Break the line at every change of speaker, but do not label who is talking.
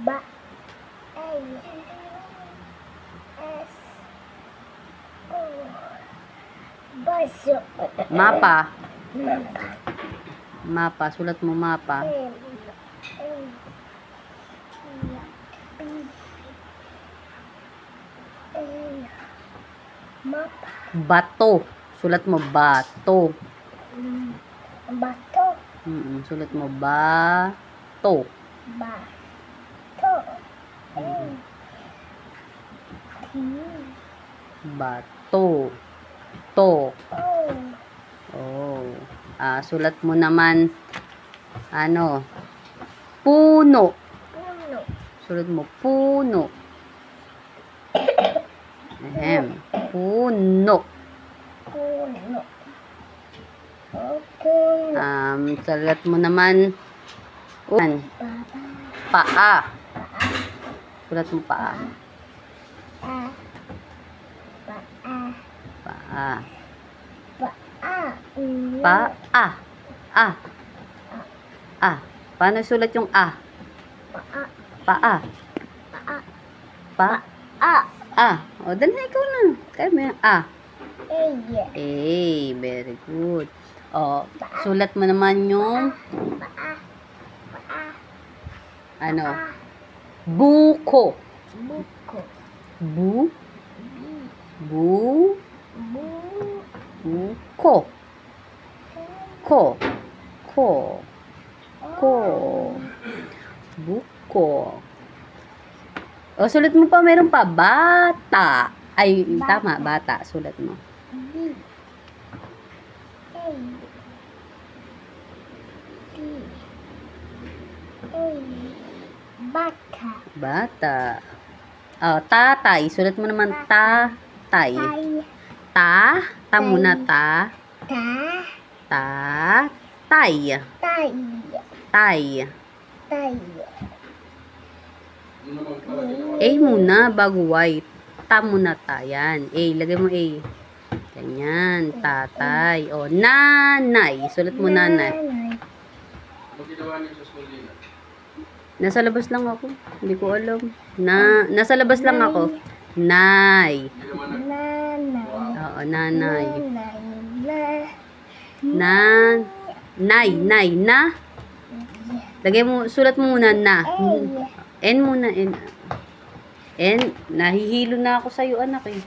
Ba. A. S. O. Baso.
Mapa.
Mapa.
Mapa. Sulat mo mapa.
M. A. B. A. Mapa.
Bato. Sulat mo bato.
Bato.
Sulat mo bato.
Bato. T.
Bato. To.
O.
Oh. Sulat mo naman ano? Puno.
Puno.
Sulat mo puno. Puno.
Puno. Puno.
Sulat mo naman
Baba.
paa. Sulat mo paa.
A. Paa.
Paa.
Paa.
Paa. Paano sulat yung a?
Paa.
Paa.
Paa.
Pa. O, dali na ikaw na. Kaya mo yung a.
A.
Very good. O, sulat mo naman yung
Paa. Paa.
ano? Buko.
Buko.
Bu.
Bu.
Buko. Ko. Buko. O, sulat mo pa, meron pa. Bata. Ay, tama, bata. Sulat mo.
B. A. D. A. Bata.
Bata. O, tatay. Sulat mo naman tatay.
Tay.
Ta muna ta.
Ta.
Tay.
Tay.
Tay.
Tay.
A muna bago Y. Ta muna ta. Yan. A. Lagay mo A. Ganyan. Tatay. O, nanay. Sulat mo nanay. Nasa labas lang ako. Hindi ko alam. Nasa labas lang ako. Nay.
Nanay.
Oo, nanay.
Nanay.
Nay. Na. Lagay mo, sulat mo muna na. N muna, N. N. Nahihilo na ako sa'yo, anak eh.